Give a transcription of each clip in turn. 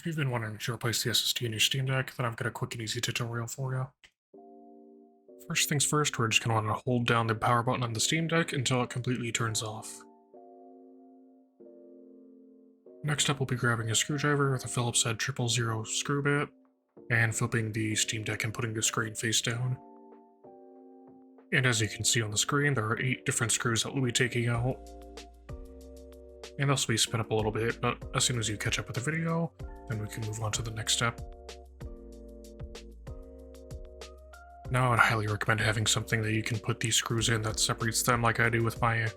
If you've been wanting to replace the SSD in your Steam Deck, then I've got a quick and easy tutorial for you. First things first, we're just going to want to hold down the power button on the Steam Deck until it completely turns off. Next up, we'll be grabbing a screwdriver with a Phillips head 000 screw bit, and flipping the Steam Deck and putting the screen face down. And as you can see on the screen, there are 8 different screws that we'll be taking out. And they'll be spin up a little bit, but as soon as you catch up with the video, then we can move on to the next step. Now I would highly recommend having something that you can put these screws in that separates them like I do with my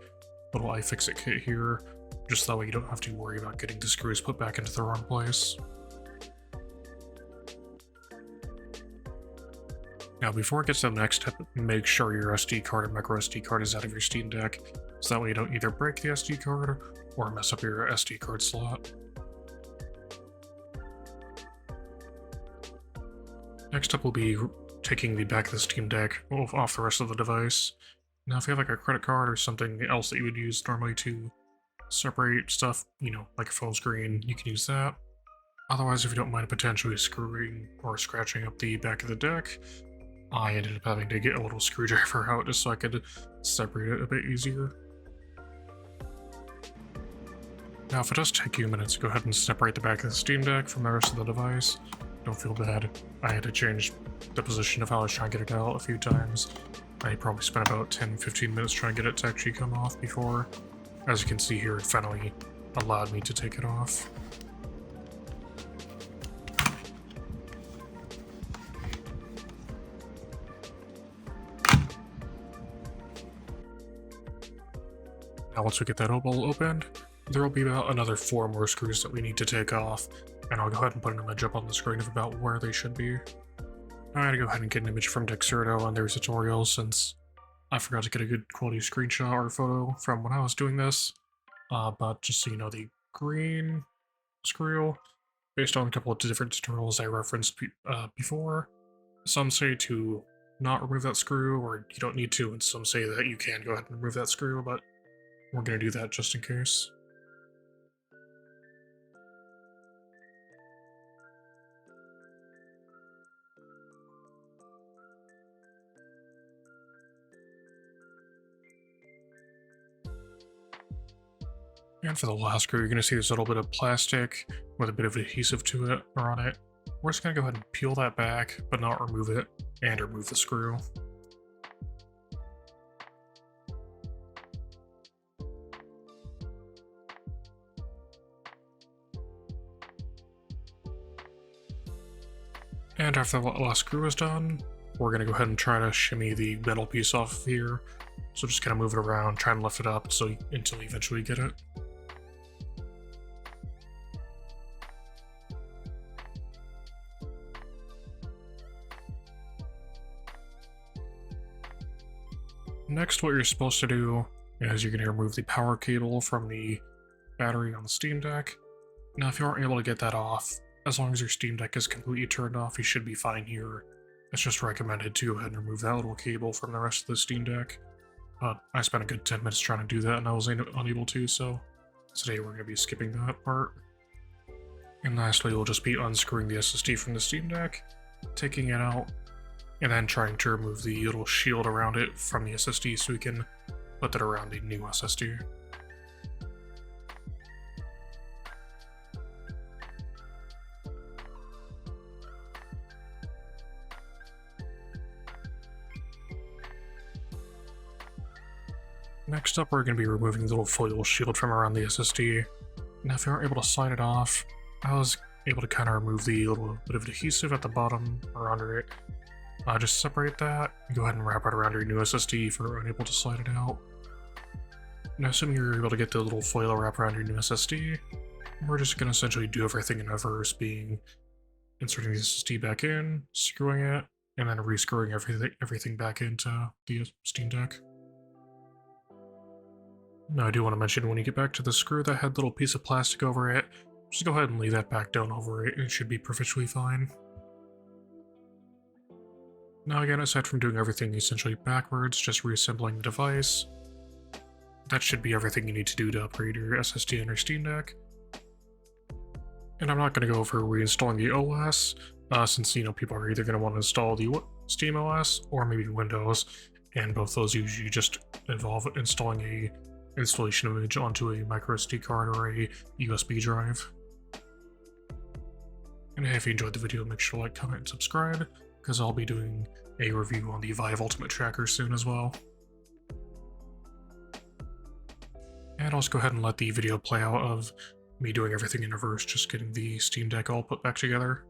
little iFixit kit here, just that way you don't have to worry about getting the screws put back into the wrong place. Now before it gets to the next step, make sure your SD card and micro SD card is out of your Steam Deck, so that way you don't either break the SD card or mess up your SD card slot. Next up, we'll be taking the back of the Steam Deck off the rest of the device. Now if you have like a credit card or something else that you would use normally to separate stuff, like a phone screen, you can use that. Otherwise, if you don't mind potentially screwing or scratching up the back of the deck, I ended up having to get a little screwdriver out just so I could separate it a bit easier. Now if it does take you a minute to go ahead and separate the back of the Steam Deck from the rest of the device, don't feel bad. I had to change the position of how I was trying to get it out a few times. I probably spent about 10-15 minutes trying to get it to actually come off before, as you can see here, it finally allowed me to take it off. Now once we get that hole opened, there will be about another 4 more screws that we need to take off, and I'll go ahead and put an image up on the screen of about where they should be. I had to go ahead and get an image from Dexerto on their tutorial since I forgot to get a good quality screenshot or photo from when I was doing this. But just so you know, the green screw, based on a couple of different tutorials I referenced before, some say to not remove that screw, or you don't need to, and some say that you can go ahead and remove that screw, but we're going to do that just in case. And for the last screw, you're going to see this little bit of plastic with a bit of adhesive to it or on it. We're just going to go ahead and peel that back, but not remove it, and remove the screw. And after the last screw is done, we're going to go ahead and try to shimmy the metal piece off of here. So just kind of move it around, try and lift it up until you eventually get it. Next, what you're supposed to do is you're going to remove the power cable from the battery on the Steam Deck. Now, if you aren't able to get that off, as long as your Steam Deck is completely turned off, you should be fine here. It's just recommended to go ahead and remove that little cable from the rest of the Steam Deck. But I spent a good 10 minutes trying to do that and I was unable to, so today we're going to be skipping that part. And lastly, we'll just be unscrewing the SSD from the Steam Deck, taking it out, and then trying to remove the little shield around it from the SSD so we can put that around the new SSD. Next up, we're going to be removing the little foil shield from around the SSD. Now if you aren't able to slide it off, I was able to kind of remove the little bit of adhesive at the bottom or under it. Just separate that, go ahead and wrap it around your new SSD if you're unable to slide it out. Now assuming you're able to get the little foil wrap around your new SSD, we're just going to essentially do everything in reverse, being inserting the SSD back in, screwing it, and then rescrewing everything back into the Steam Deck. Now I do want to mention, when you get back to the screw that had a little piece of plastic over it, just go ahead and lay that back down over it and it should be perfectly fine. Now again, aside from doing everything essentially backwards, just reassembling the device, that should be everything you need to do to upgrade your SSD on your Steam Deck. And I'm not going to go over reinstalling the OS, since, people are either going to want to install the Steam OS or maybe Windows, and both those usually just involve installing a installation image onto a micro SD card or a USB drive. And if you enjoyed the video, make sure to like, comment, and subscribe, because I'll be doing a review on the Vive Ultimate Tracker soon as well. And I'll just go ahead and let the video play out of me doing everything in reverse, just getting the Steam Deck all put back together.